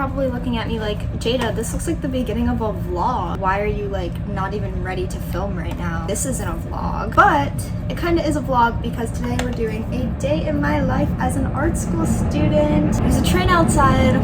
probably looking at me like, Jada, this looks like the beginning of a vlog. Why are you like not even ready to film right now? This isn't a vlog. But it kind of is a vlog because today we're doing a day in my life as an art school student. There's a train outside.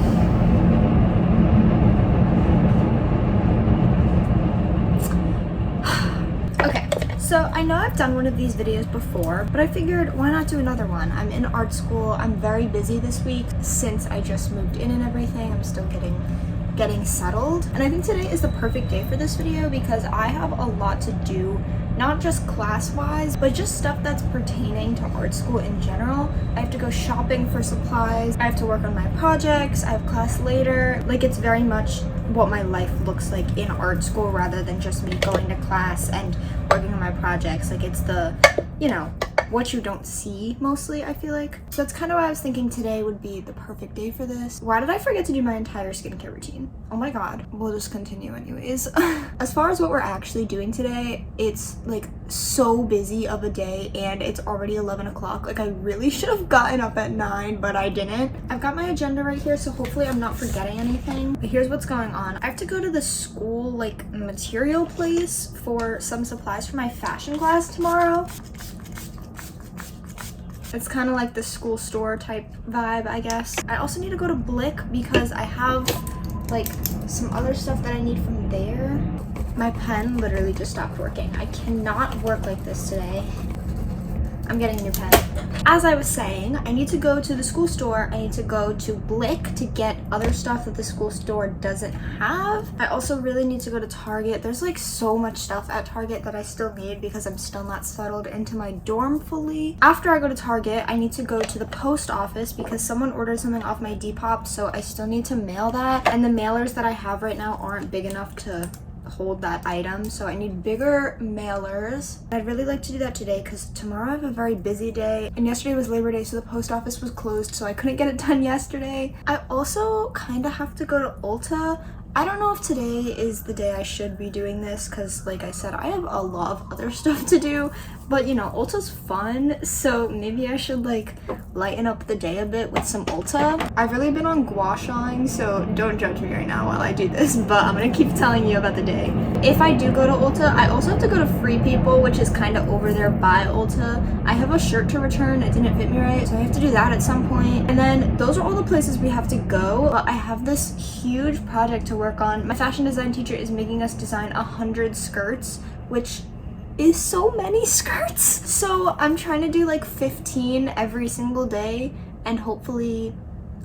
So I know I've done one of these videos before, but I figured why not do another one? I'm in art school. I'm very busy this week since I just moved in and everything. I'm still getting settled. And I think today is the perfect day for this video because I have a lot to do, not just class-wise, but just stuff that's pertaining to art school in general. I have to go shopping for supplies. I have to work on my projects. I have class later. Like, it's very much what my life looks like in art school rather than just me going to class and working on my projects. Like, it's the, you know, what you don't see mostly, I feel like. So that's kind of why I was thinking today would be the perfect day for this. Why did I forget to do my entire skincare routine? Oh my god. We'll just continue anyways. As far as what we're actually doing today, it's like so busy of a day and it's already 11 o'clock. Like, I really should have gotten up at 9, but I didn't. I've got my agenda right here, so hopefully I'm not forgetting anything. But here's what's going on. I have to go to the school like material place for some supplies for my fashion class tomorrow. It's kind of like the school store type vibe, I guess. I also need to go to Blick because I have like some other stuff that I need from there. My pen literally just stopped working. I cannot work like this today. I'm getting a new pen. As I was saying, I need to go to the school store. I need to go to Blick to get other stuff that the school store doesn't have. I also really need to go to Target. There's like so much stuff at Target that I still need because I'm still not settled into my dorm fully. After I go to Target, I need to go to the post office because someone ordered something off my depop, so I still need to mail that. And the mailers that I have right now aren't big enough to hold that item, so I need bigger mailers. I'd really like to do that today because tomorrow I have a very busy day, and yesterday was Labor Day, so the post office was closed, so I couldn't get it done yesterday. I also kind of have to go to Ulta. I don't know if today is the day I should be doing this because, like I said, I have a lot of other stuff to do, but you know, Ulta's fun, so maybe I should like lighten up the day a bit with some Ulta. I've really been on gua shawing, so don't judge me right now while I do this, but I'm gonna keep telling you about the day. If I do go to Ulta, I also have to go to Free People, which is kind of over there by Ulta. I have a shirt to return, it didn't fit me right, so I have to do that at some point. And then those are all the places we have to go, but I have this huge project to work on. My fashion design teacher is making us design 100 skirts, which is so many skirts. So I'm trying to do like 15 every single day, and hopefully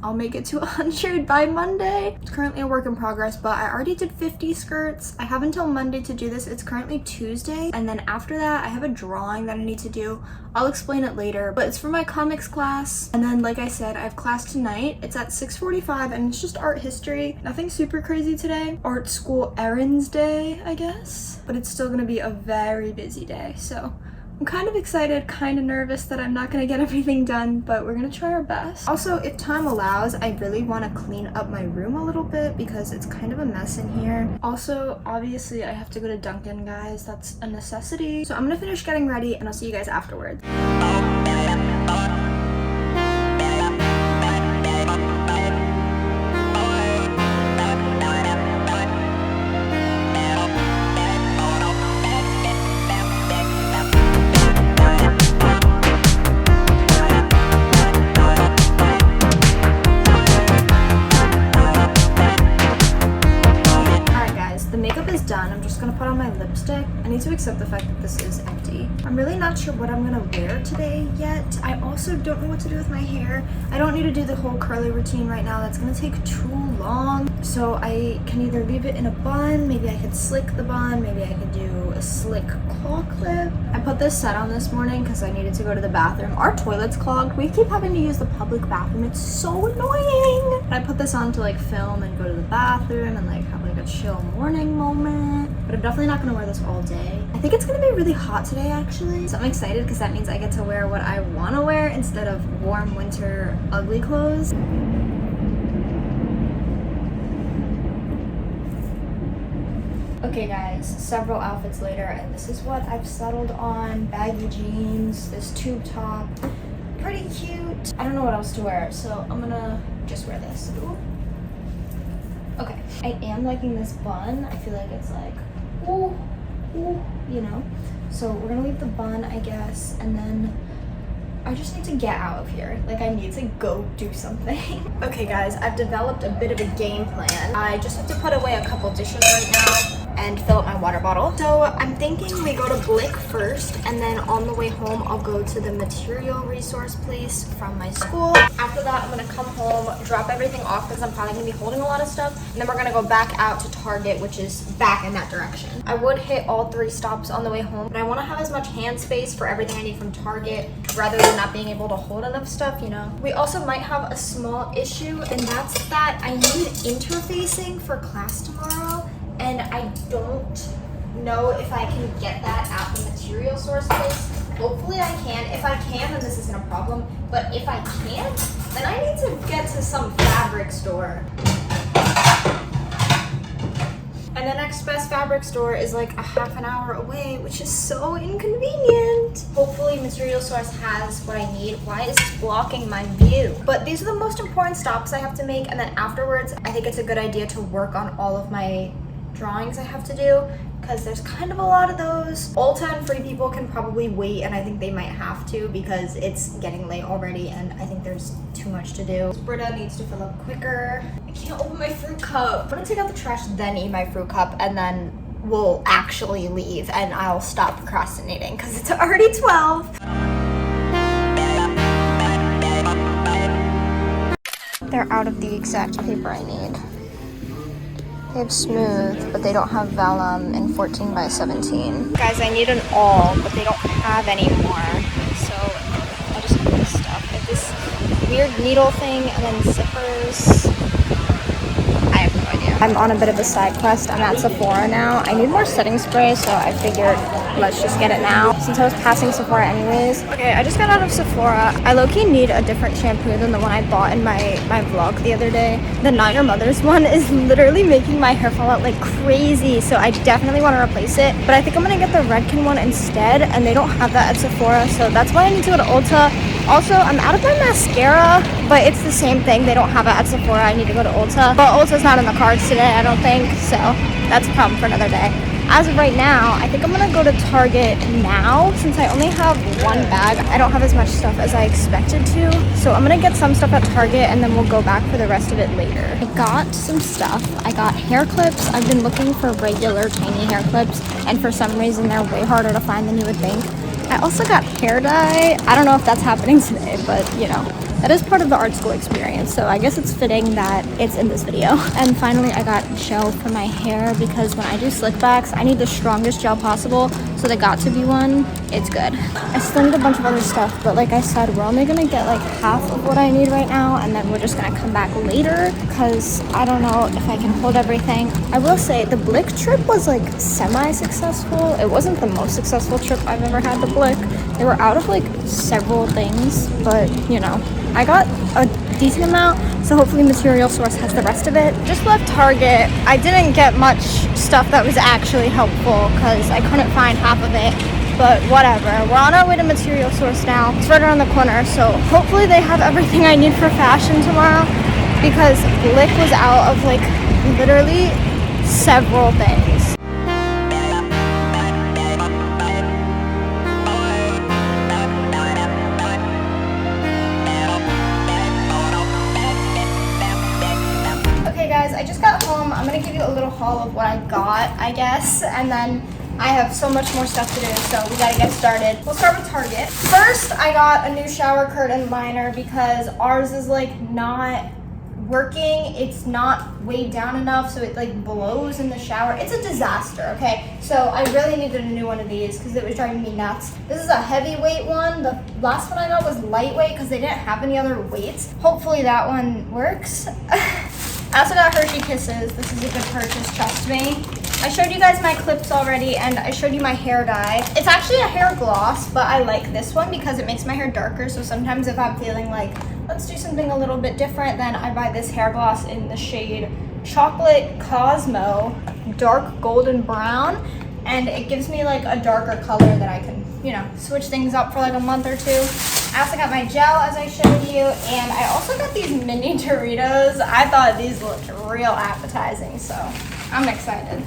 I'll make it to 100 by Monday. It's currently a work in progress, but I already did 50 skirts. I have until Monday to do this. It's currently Tuesday, and then after that I have a drawing that I need to do. I'll explain it later, but it's for my comics class. And then, like I said, I have class tonight. It's at 6:45 and it's just art history. Nothing super crazy today. Art school errands day, I guess, but it's still gonna be a very busy day, so I'm kind of excited, kind of nervous that I'm not going to get everything done, but we're going to try our best. Also, if time allows, I really want to clean up my room a little bit because it's kind of a mess in here. Also, obviously, I have to go to Dunkin', guys. That's a necessity. So I'm going to finish getting ready, and I'll see you guys afterwards. Done. I'm just gonna put on my lipstick. I need to accept the fact that this is empty. I'm really not sure what I'm gonna wear today yet. I also don't know what to do with my hair. I don't need to do the whole curly routine right now. That's gonna take too long. So I can either leave it in a bun, maybe I could slick the bun, maybe I could do a slick claw clip. I put this set on this morning because I needed to go to the bathroom. Our toilet's clogged. We keep having to use the public bathroom. It's so annoying. I put this on to like film and go to the bathroom and like have like a chill morning moment. But I'm definitely not going to wear this all day. I think it's going to be really hot today, actually. So I'm excited because that means I get to wear what I want to wear instead of warm winter ugly clothes. Okay guys, several outfits later, and this is what I've settled on. Baggy jeans, this tube top, pretty cute. I don't know what else to wear, so I'm gonna just wear this. Ooh. Okay, I am liking this bun. I feel like it's like, ooh, ooh, you know? So we're gonna leave the bun, I guess, and then I just need to get out of here. Like, I need to go do something. Okay, guys, I've developed a bit of a game plan. I just have to put away a couple dishes right now and fill up my water bottle. So I'm thinking we go to Blick first, and then on the way home, I'll go to the material resource place from my school. After that, I'm gonna come home, drop everything off because I'm probably gonna be holding a lot of stuff, and then we're gonna go back out to Target, which is back in that direction. I would hit all 3 stops on the way home, but I wanna have as much hand space for everything I need from Target rather than not being able to hold enough stuff, you know. We also might have a small issue, and that's that I need interfacing for class tomorrow, and I don't know if I can get that at the material source place. Hopefully I can. If I can, then this isn't a problem, but if I can't, then I need to get to some fabric store. And the next best fabric store is like a half an hour away, which is so inconvenient. Hopefully Material Source has what I need. Why is this blocking my view? But these are the most important stops I have to make, and then afterwards, I think it's a good idea to work on all of my drawings I have to do, because there's kind of a lot of those. Ulta and Free People can probably wait, and I think they might have to because it's getting late already and I think there's too much to do. Britta needs to fill up quicker. I can't open my fruit cup. I'm gonna take out the trash, then eat my fruit cup, and then we'll actually leave and I'll stop procrastinating because it's already 12. They're out of the exact paper I need. They have smooth, but they don't have vellum in 14 by 17. Guys, I need an awl, but they don't have any more. So I just have this stuff. I have this weird needle thing and then zippers. I have no idea. I'm on a bit of a side quest. I'm at Sephora now. I need more setting spray, so I figured let's just get it now since I was passing Sephora anyways. Okay, I just got out of Sephora. I low-key need a different shampoo than the one I bought in my vlog the other day. The Not Your Mother's one is literally making my hair fall out like crazy, so I definitely want to replace it. But I think I'm gonna get the Redken one instead, and they don't have that at Sephora, so that's why I need to go to Ulta. Also, I'm out of my mascara, but it's the same thing. They don't have it at Sephora. I need to go to Ulta. But Ulta's not in the cards today, I don't think, so that's a problem for another day. As of right now, I think I'm gonna go to Target now since I only have 1 bag. I don't have as much stuff as I expected to, so I'm gonna get some stuff at Target and then we'll go back for the rest of it later. I got some stuff. I got hair clips. I've been looking for regular tiny hair clips, and for some reason they're way harder to find than you would think. I also got hair dye. I don't know if that's happening today, but you know, that is part of the art school experience, so I guess it's fitting that it's in this video. And finally, I got gel for my hair because when I do slick backs, I need the strongest gel possible, so they got to be one. It's good. I still need a bunch of other stuff, but like I said, we're only gonna get like half of what I need right now, and then we're just gonna come back later because I don't know if I can hold everything. I will say the Blick trip was like semi-successful. It wasn't the most successful trip I've ever had to Blick. They were out of like several things, but you know, I got a decent amount, so hopefully Material Source has the rest of it. Just left Target. I didn't get much stuff that was actually helpful because I couldn't find half of it, but whatever. We're on our way to Material Source now. It's right around the corner, so hopefully they have everything I need for fashion tomorrow because Blick was out of like literally several things. I just got home. I'm gonna give you a little haul of what I got, I guess, and then I have so much more stuff to do, so we gotta get started. We'll start with Target. First, I got a new shower curtain liner because ours is like not working. It's not weighed down enough, so it like blows in the shower. It's a disaster, okay? So I really needed a new one of these because it was driving me nuts. This is a heavyweight one. The last one I got was lightweight because they didn't have any other weights. Hopefully that one works. I also got Hershey Kisses. This is a good purchase, trust me. I showed you guys my clips already, and I showed you my hair dye. It's actually a hair gloss, but I like this one because it makes my hair darker, so sometimes if I'm feeling like, let's do something a little bit different, then I buy this hair gloss in the shade Chocolate Cosmo, dark golden brown, and it gives me like a darker color that I can, you know, switch things up for like a month or two. I also got my gel, as I showed you, and I also got these mini Doritos. I thought these looked real appetizing, so I'm excited.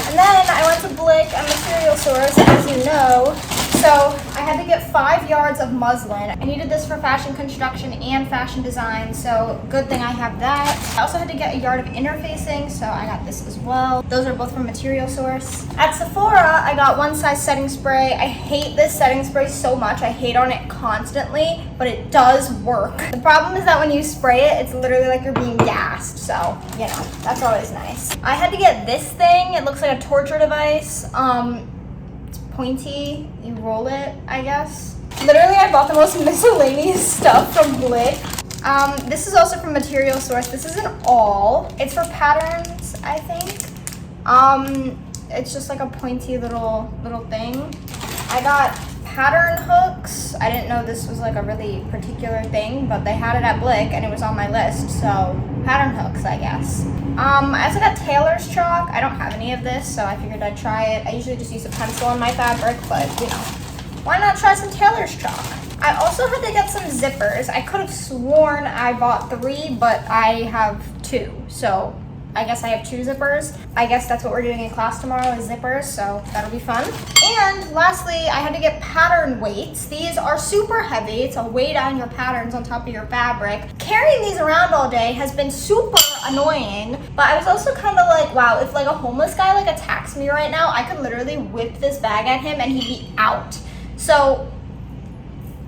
And then I went to Blick, a material source, as you know. So I had to get 5 yards of muslin. I needed this for fashion construction and fashion design, so good thing I have that. I also had to get a yard of interfacing, so I got this as well. Those are both from Material Source. At Sephora, I got one size setting spray. I hate this setting spray so much. I hate on it constantly, but it does work. The problem is that when you spray it, it's literally like you're being gassed, so, you know, that's always nice. I had to get this thing. It looks like a torture device. It's pointy. You roll it, I guess. Literally, I bought the most miscellaneous stuff from Blick. This is also from Material Source. This is an awl. It's for patterns, I think. It's just like a pointy little thing. I got pattern hooks. I didn't know this was like a really particular thing, but they had it at Blick and it was on my list, so pattern hooks, I guess. I also got tailor's chalk. I don't have any of this, so I figured I'd try it. I usually just use a pencil on my fabric, but you know, why not try some tailor's chalk? I also had to get some zippers. I could have sworn I bought 3, but I have 2, so I guess I have 2 zippers. I guess that's what we're doing in class tomorrow is zippers, so that'll be fun. And lastly, I had to get pattern weights. These are super heavy. It's a weight on your patterns on top of your fabric. Carrying these around all day has been super annoying, but I was also kind of like, wow, if like a homeless guy like attacks me right now, I could literally whip this bag at him and he'd be out. So,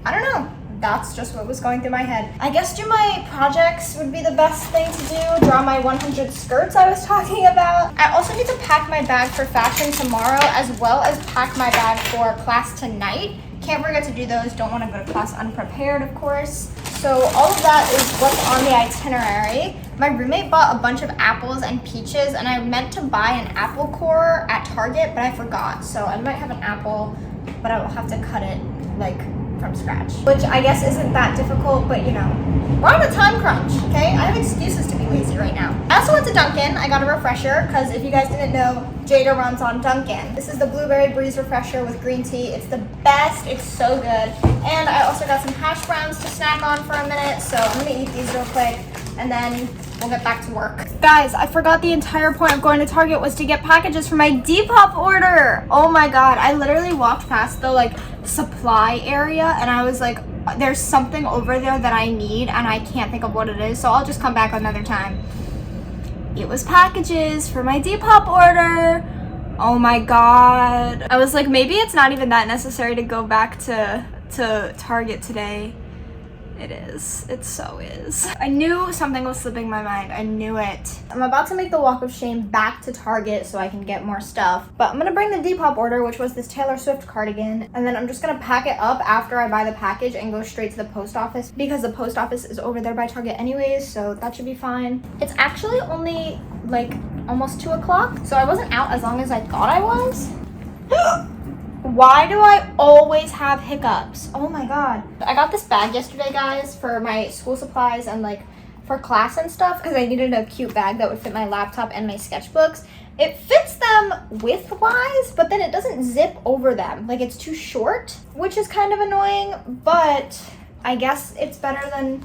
I don't know. That's just what was going through my head. I guess do my projects would be the best thing to do. Draw my 100 skirts I was talking about. I also need to pack my bag for fashion tomorrow, as well as pack my bag for class tonight. Can't forget to do those. Don't want to go to class unprepared, of course. So all of that is what's on the itinerary. My roommate bought a bunch of apples and peaches, and I meant to buy an apple core at Target, but I forgot. So I might have an apple, but I will have to cut it like from scratch, which I guess isn't that difficult, but you know, we're on a time crunch, okay? I have excuses to be lazy right now. I also went to Dunkin'. I got a refresher, because if you guys didn't know, Jada runs on Dunkin'. This is the Blueberry Breeze refresher with green tea. It's the best. It's so good. And I also got some hash browns to snack on for a minute, so I'm gonna eat these real quick, and then we'll get back to work. Guys, I forgot the entire point of going to Target was to get packages for my Depop order. Oh my god, I literally walked past the like supply area and I was like, there's something over there that I need and I can't think of what it is, so I'll just come back another time. It was packages for my Depop order. Oh my god. I was like, maybe it's not even that necessary to go back to Target today. It is. It so is. I knew something was slipping my mind. I knew it. I'm about to make the walk of shame back to Target so I can get more stuff. But I'm going to bring the Depop order, which was this Taylor Swift cardigan. And then I'm just going to pack it up after I buy the package and go straight to the post office, because the post office is over there by Target anyways, so that should be fine. It's actually only like almost 2 o'clock, so I wasn't out as long as I thought I was. Why do I always have hiccups? Oh my god. I got this bag yesterday, guys, for my school supplies and like for class and stuff, because I needed a cute bag that would fit my laptop and my sketchbooks. It fits them width-wise, but then it doesn't zip over them. Like, it's too short, which is kind of annoying, but I guess it's better than,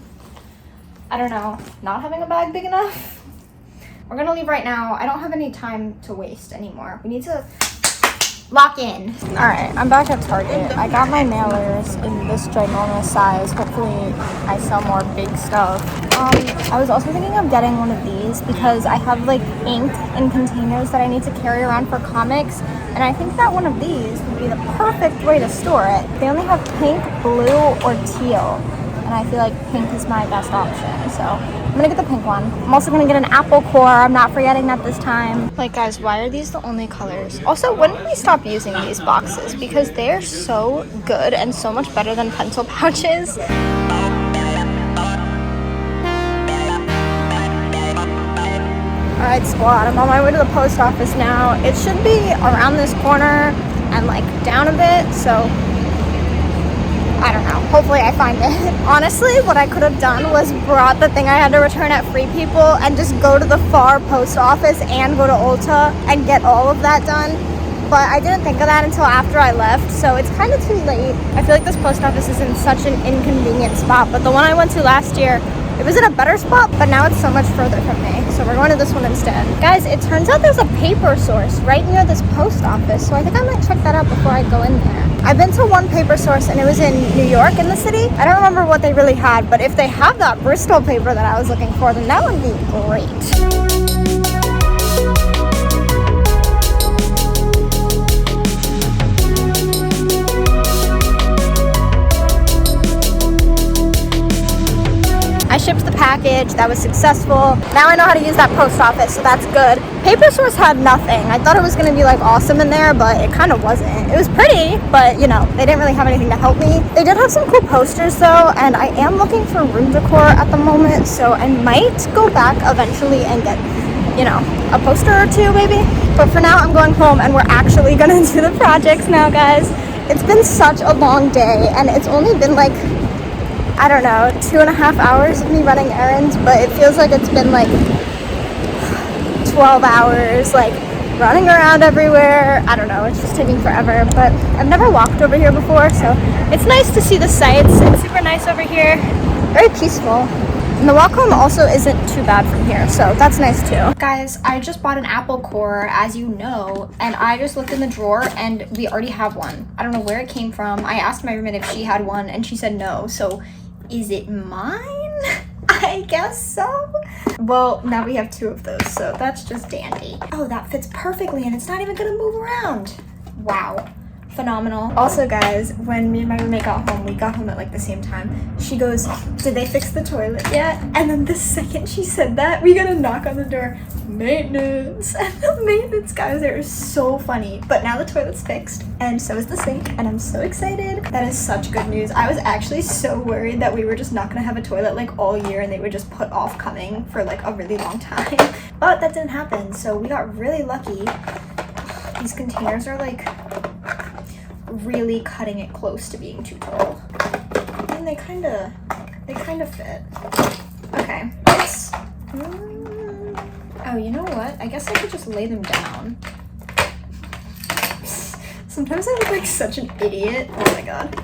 I don't know, not having a bag big enough. We're gonna leave right now. I don't have any time to waste anymore. We need to lock in. All right, I'm back at Target. I got my mailers in this ginormous size. Hopefully I sell more big stuff. I was also thinking of getting one of these because I have like ink in containers that I need to carry around for comics, and I think that one of these would be the perfect way to store it. They only have pink, blue, or teal, and I feel like pink is my best option, so I'm gonna get the pink one. I'm also gonna get an apple core. I'm not forgetting that this time. Like, guys, why are these the only colors? Also, when did we stop using these boxes? Because they're so good and so much better than pencil pouches. Alright, squad, I'm on my way to the post office now. It should be around this corner and like down a bit, so I don't know. Hopefully I find it. Honestly, what I could have done was brought the thing I had to return at Free People and just go to the far post office and go to Ulta and get all of that done. but I didn't think of that until after I left, so it's kind of too late. I feel like this post office is in such an inconvenient spot, but the one I went to last year, it was in a better spot, but now it's so much further from me, so we're going to this one instead. Guys, it turns out there's a paper source right near this post office, so I think I might check that out before I go in there. I've been to one paper source and it was in New York in the city. I don't remember what they really had, but if they have that Bristol paper that I was looking for, then that would be great. I shipped the package, that was successful. Now I know how to use that post office, so that's good. Paper Source had nothing. I thought it was gonna be like awesome in there, but it kind of wasn't. It was pretty, but you know, they didn't really have anything to help me. They did have some cool posters though, and I am looking for room decor at the moment, so I might go back eventually and get, you know, a poster or two maybe. But for now, I'm going home and we're actually gonna do the projects now, guys. It's been such a long day, and it's only been like, I don't know, 2.5 hours of me running errands, but it feels like it's been like 12 hours, like running around everywhere. I don't know, it's just taking forever, but I've never walked over here before, so it's nice to see the sights. It's super nice over here, very peaceful. And the walk home also isn't too bad from here, so that's nice too. Guys, I just bought an apple core, as you know, and I just looked in the drawer and we already have one. I don't know where it came from. I asked my roommate if she had one and she said no, so is it mine? I guess so. Well, now we have 2 of those, so that's just dandy. Oh, that fits perfectly and it's not even gonna move around. Wow. Phenomenal. Also, guys, when me and my roommate got home, we got home at like the same time. She goes, did they fix the toilet yet? And then the second she said that, we got a knock on the door. Maintenance. And the maintenance guys are so funny. But now the toilet's fixed and so is the sink, and I'm so excited. That is such good news. I was actually so worried that we were just not gonna have a toilet like all year and they would just put off coming for like a really long time. But that didn't happen, so we got really lucky. These containers are like really cutting it close to being too tall, and they kind of fit. Okay, let's oh, you know what, I guess I could just lay them down. Sometimes I look like such an idiot. Oh my god.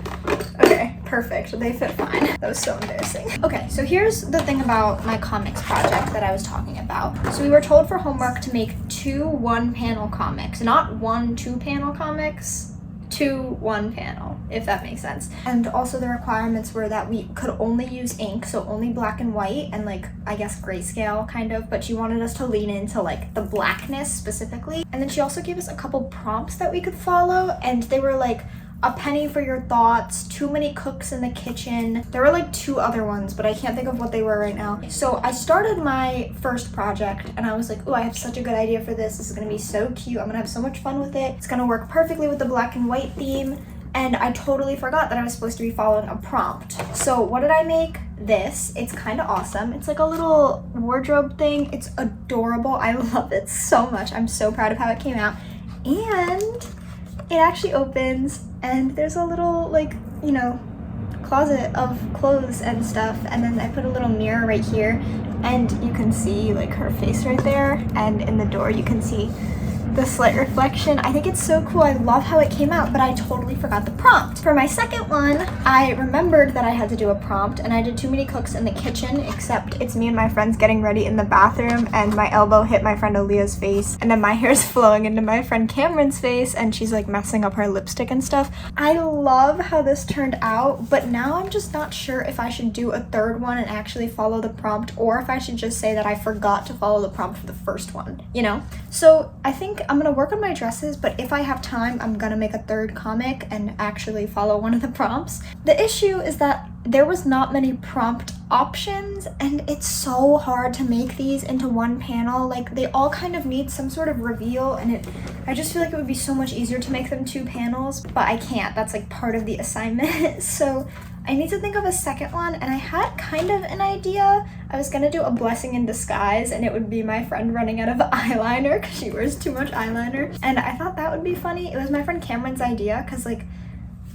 Okay, perfect, they fit fine. That was so embarrassing. Okay, so here's the thing about my comics project that I was talking about. So we were told for homework to make 2 one-panel comics, not 1 2-panel comics, 2 one-panel, if that makes sense. And also the requirements were that we could only use ink, so only black and white and like, I guess grayscale kind of, but she wanted us to lean into like the blackness specifically. And then she also gave us a couple prompts that we could follow, and they were like, a penny for your thoughts, too many cooks in the kitchen. There were like 2 other ones, but I can't think of what they were right now. So I started my first project and I was like, oh, I have such a good idea for this. This is gonna be so cute. I'm gonna have so much fun with it. It's gonna work perfectly with the black and white theme. And I totally forgot that I was supposed to be following a prompt. So what did I make? This. It's kind of awesome. It's like a little wardrobe thing. It's adorable. I love it so much. I'm so proud of how it came out. And it actually opens and there's a little, like, you know, closet of clothes and stuff, and then I put a little mirror right here and you can see like her face right there, and in the door you can see the slight reflection. I think it's so cool. I love how it came out, but I totally forgot the prompt. For my second one, I remembered that I had to do a prompt, and I did too many cooks in the kitchen, except it's me and my friends getting ready in the bathroom, and my elbow hit my friend Aaliyah's face, and then my hair's flowing into my friend Cameron's face, and she's like messing up her lipstick and stuff. I love how this turned out, but now I'm just not sure if I should do a third one and actually follow the prompt, or if I should just say that I forgot to follow the prompt for the first one, you know? So I think I'm gonna work on my dresses, but if I have time, I'm gonna make a third comic and actually follow one of the prompts. The issue is that there was not many prompt options, and it's so hard to make these into one panel. Like, they all kind of need some sort of reveal, and I just feel like it would be so much easier to make them 2 panels, but I can't. That's like part of the assignment. So I need to think of a second one, and I had kind of an idea. I was gonna do a blessing in disguise, and it would be my friend running out of eyeliner because she wears too much eyeliner, and I thought that would be funny. It was my friend Cameron's idea because, like,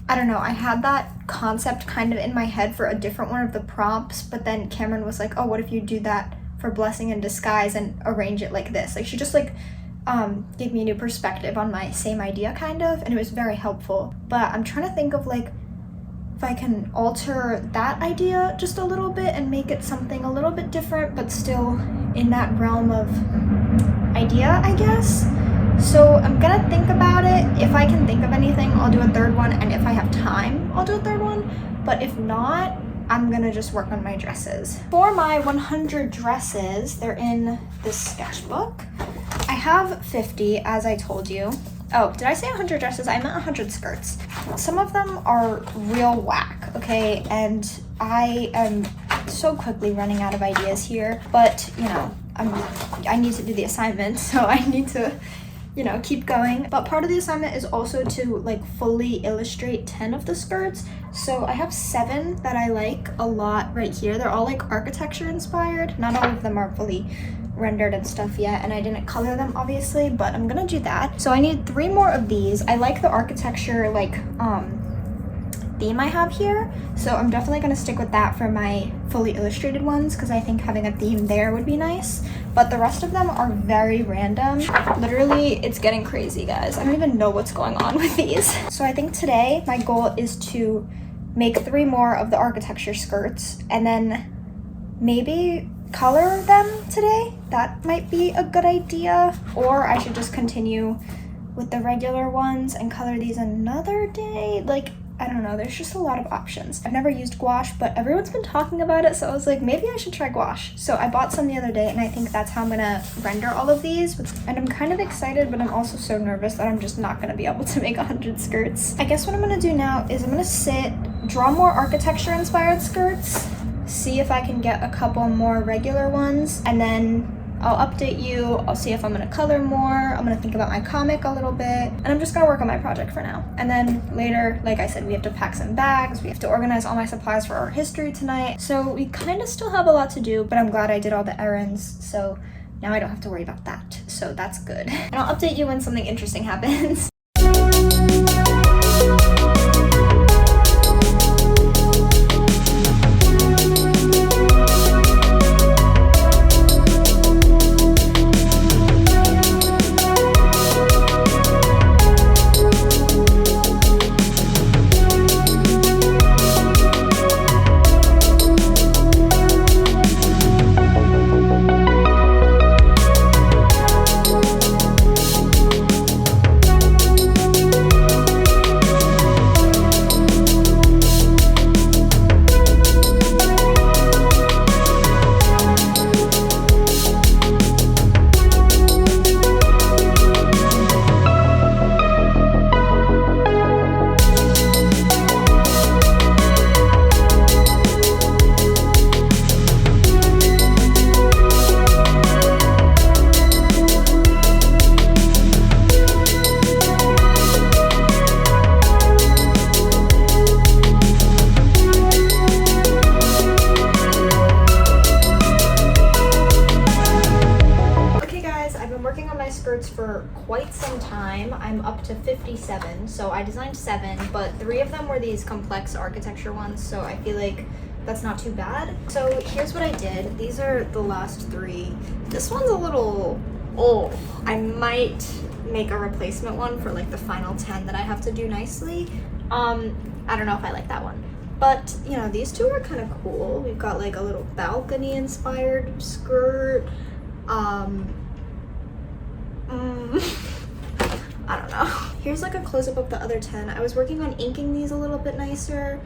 I don't know, I had that concept kind of in my head for a different one of the prompts, but then Cameron was like, oh, what if you do that for blessing in disguise and arrange it like this? Like, she just like gave me a new perspective on my same idea kind of, and it was very helpful. But I'm trying to think of like if I can alter that idea just a little bit and make it something a little bit different, but still in that realm of idea, I guess. So I'm gonna think about it. If I can think of anything, I'll do a third one, and if I have time, I'll do a third one. But if not, I'm gonna just work on my dresses. For my 100 dresses, they're in this sketchbook. I have 50, as I told you. Oh, did I say 100 dresses? I meant 100 skirts. Some of them are real whack, okay? And I am so quickly running out of ideas here, but you know, I need to do the assignment, so I need to, you know, keep going. But part of the assignment is also to like fully illustrate 10 of the skirts. So I have 7 that I like a lot right here. They're all like architecture inspired. Not all of them are fully rendered and stuff yet, and I didn't color them obviously, but I'm gonna do that. So I need 3 more of these. I like the architecture like theme I have here, so I'm definitely gonna stick with that for my fully illustrated ones because I think having a theme there would be nice. But the rest of them are very random. Literally, it's getting crazy, guys. I don't even know what's going on with these. So I think today my goal is to make 3 more of the architecture skirts and then maybe color them today. That might be a good idea. Or I should just continue with the regular ones and color these another day. Like, I don't know, there's just a lot of options. I've never used gouache, but everyone's been talking about it, so I was like, maybe I should try gouache. So I bought some the other day, and I think that's how I'm gonna render all of these. And I'm kind of excited, but I'm also so nervous that I'm just not gonna be able to make 100 skirts. I guess what I'm gonna do now is I'm gonna sit, draw more architecture-inspired skirts, see if I can get a couple more regular ones, and then I'll update you. I'll see if I'm gonna color more. I'm gonna think about my comic a little bit, and I'm just gonna work on my project for now. And then later, like I said, we have to pack some bags. We have to organize all my supplies for art history tonight. So we kind of still have a lot to do, but I'm glad I did all the errands. So now I don't have to worry about that. So that's good. And I'll update you when something interesting happens. For quite some time. I'm up to 57, so I designed 7, but 3 of them were these complex architecture ones, so I feel like that's not too bad. So here's what I did. These are the last 3. This one's a little old. I might make a replacement one for like the final 10 that I have to do nicely. I don't know if I like that one. But, you know, these 2 are kind of cool. We've got like a little balcony inspired skirt. I don't know. Here's like a close-up of the other 10. I was working on inking these a little bit nicer.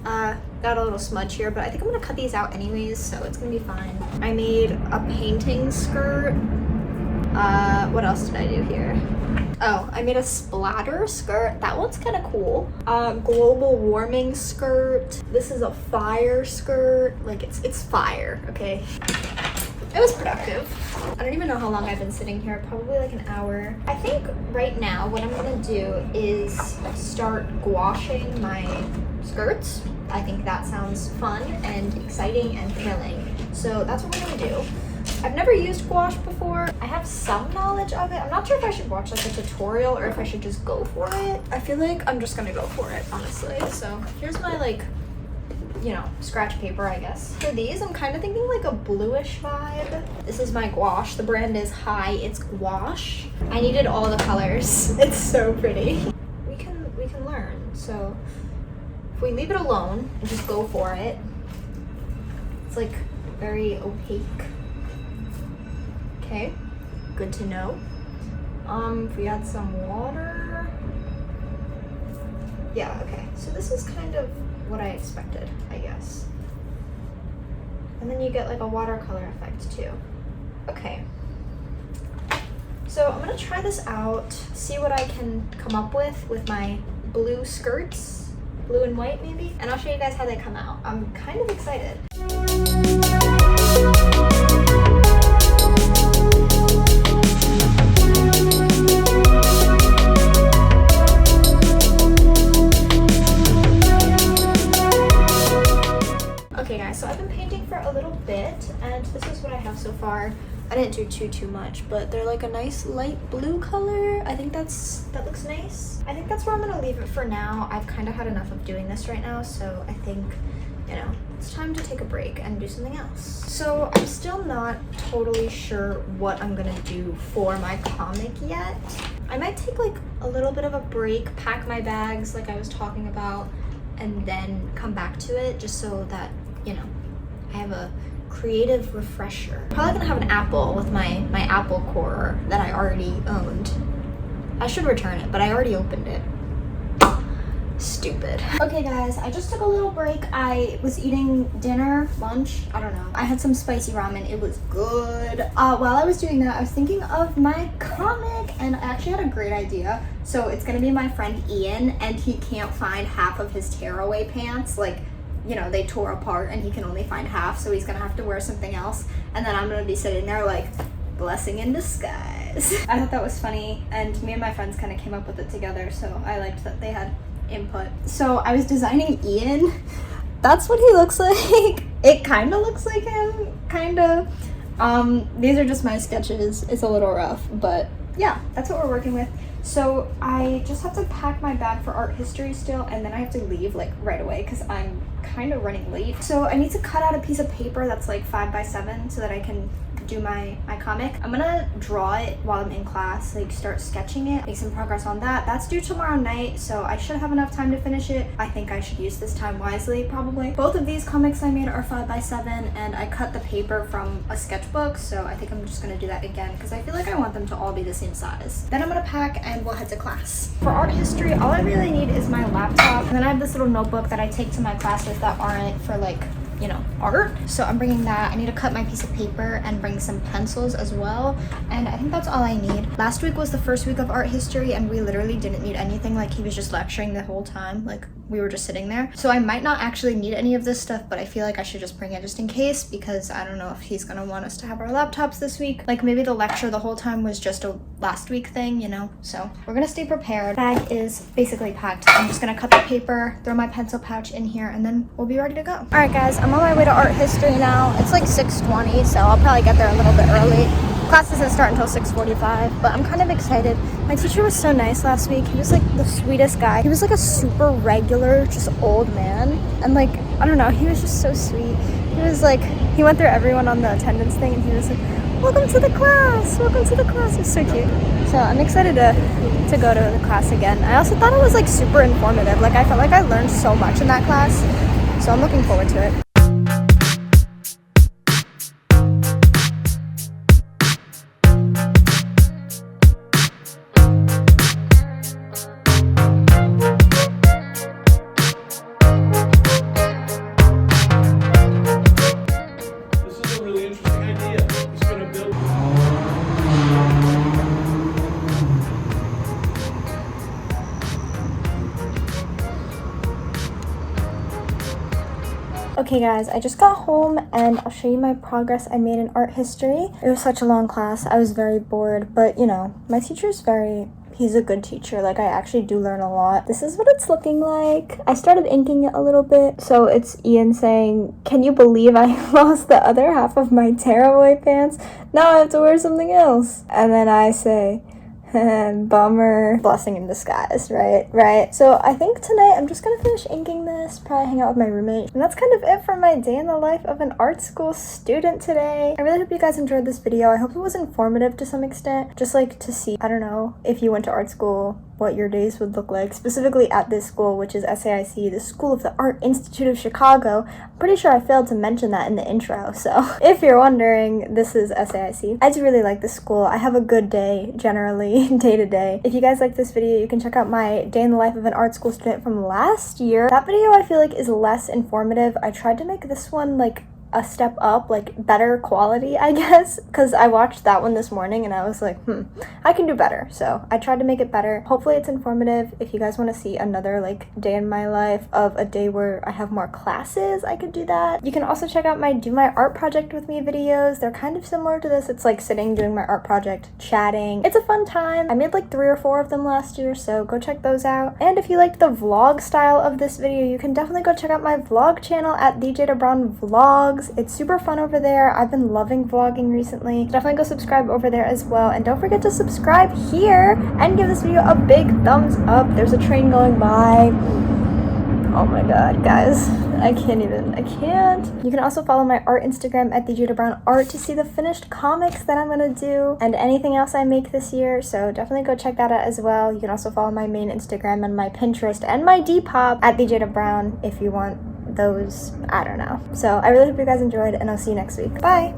Got a little smudge here, but I think I'm gonna cut these out anyways, so it's gonna be fine. I made a painting skirt. What else did I do here? Oh, I made a splatter skirt. That one's kind of cool. Global warming skirt. This is a fire skirt. Like, it's fire, okay? It was productive. I don't even know how long I've been sitting here, probably like an hour. I think right now what I'm gonna do is start gouaching my skirts. I think that sounds fun and exciting and thrilling. So that's what we're gonna do. I've never used gouache before. I have some knowledge of it. I'm not sure if I should watch like a tutorial or if I should just go for it. I feel like I'm just gonna go for it, honestly. So here's my like you know, scratch paper, I guess. For these, I'm kind of thinking like a bluish vibe. This is my gouache. The brand is Hi. It's gouache. I needed all the colors. It's so pretty. We can learn. So if we leave it alone and just go for it, it's like very opaque. Okay, good to know. If we add some water. Yeah, okay. So this is kind of what I expected, I guess. And then you get like a watercolor effect too. Okay. So I'm gonna try this out, see what I can come up with my blue skirts, blue and white maybe, and I'll show you guys how they come out. I'm kind of excited. Okay guys, so I've been painting for a little bit, and this is what I have so far. I didn't do too much, but they're like a nice light blue color. I think that looks nice. I think that's where I'm gonna leave it for now. I've kind of had enough of doing this right now, so I think, you know, it's time to take a break and do something else. So I'm still not totally sure what I'm gonna do for my comic yet. I might take like a little bit of a break, pack my bags like I was talking about, and then come back to it just so that, you know, I have a creative refresher. Probably gonna have an apple with my apple core that I already owned. I should return it, but I already opened it. Stupid. Okay guys, I just took a little break. I was eating dinner, lunch, I don't know. I had some spicy ramen, it was good. While I was doing that, I was thinking of my comic, and I actually had a great idea. So it's gonna be my friend Ian, and he can't find half of his tearaway pants. Like, you know, they tore apart and he can only find half, so he's gonna have to wear something else. And then I'm gonna be sitting there like, blessing in disguise. I thought that was funny, and me and my friends kind of came up with it together, so I liked that they had input. So I was designing Ian. That's what he looks like. It kind of looks like him, kind of. These are just my sketches. It's a little rough, but yeah, that's what we're working with. So I just have to pack my bag for art history still, and then I have to leave like right away because I'm kind of running late. So I need to cut out a piece of paper that's like 5x7 so that I can do my comic. I'm gonna draw it while I'm in class, like start sketching it, make some progress on that. That's due tomorrow night, so I should have enough time to finish it. I think I should use this time wisely, probably. Both of these comics I made are 5x7, and I cut the paper from a sketchbook, so I think I'm just gonna do that again because I feel like I want them to all be the same size. Then I'm gonna pack and we'll head to class. For art history, all I really need is my laptop, and then I have this little notebook that I take to my classes that aren't for like, you know, art. So I'm bringing that. I need to cut my piece of paper and bring some pencils as well. And I think that's all I need. Last week was the first week of art history, and we literally didn't need anything. Like, he was just lecturing the whole time. Like, we were just sitting there. So I might not actually need any of this stuff, but I feel like I should just bring it just in case, because I don't know if he's gonna want us to have our laptops this week. Like, maybe the lecture the whole time was just a last week thing, you know? So we're gonna stay prepared. Bag is basically packed. I'm just gonna cut the paper, throw my pencil pouch in here, and then we'll be ready to go. All right, guys, I'm on my way to art history now. It's like 6:20, so I'll probably get there a little bit early. Class doesn't start until 6:45, but I'm kind of excited. My teacher was so nice last week. He was like the sweetest guy. He was like a super regular, just old man. And like, I don't know, he was just so sweet. He was like, he went through everyone on the attendance thing, and he was like, welcome to the class, welcome to the class. It's so cute. So I'm excited to go to the class again. I also thought it was like super informative. Like, I felt like I learned so much in that class. So I'm looking forward to it. Okay guys, I just got home and I'll show you my progress I made in art history. It was such a long class. I was very bored, but you know, my teacher's he's a good teacher. Like, I actually do learn a lot. This is what it's looking like. I started inking it a little bit. So it's Ian saying, can you believe I lost the other half of my tearaway pants? Now I have to wear something else. And then I say, Bummer. Blessing in disguise, right? So I think tonight I'm just gonna finish inking this, probably hang out with my roommate. And that's kind of it for my day in the life of an art school student today. I really hope you guys enjoyed this video. I hope it was informative to some extent. Just like to see, I don't know, if you went to art school, what your days would look like, specifically at this school, which is SAIC, the School of the Art Institute of Chicago. I'm pretty sure I failed to mention that in the intro, so if you're wondering, this is SAIC. I do really like this school. I have a good day, generally, day to day. If you guys like this video, you can check out my day in the life of an art school student from last year. That video I feel like is less informative. I tried to make this one like a step up, like better quality, I guess, because I watched that one this morning and I was like, I can do better. So I tried to make it better. Hopefully it's informative. If you guys want to see another like day in my life of a day where I have more classes, I could do that. You can also check out my do my art project with me videos. They're kind of similar to this. It's like sitting doing my art project, chatting. It's a fun time. I made like 3 or 4 of them last year, so go check those out. And if you liked the vlog style of this video, you can definitely go check out my vlog channel at DJ Brown Vlogs. It's super fun over there. I've been loving vlogging recently. Definitely go subscribe over there as well. And don't forget to subscribe here and give this video a big thumbs up. There's a train going by. Oh my god, guys. I can't. You can also follow my art Instagram at DJ to see the finished comics that I'm gonna do and anything else I make this year. So definitely go check that out as well. You can also follow my main Instagram and my Pinterest and my Depop at DJ Brown if you want those, I don't know. So I really hope you guys enjoyed and I'll see you next week. Bye!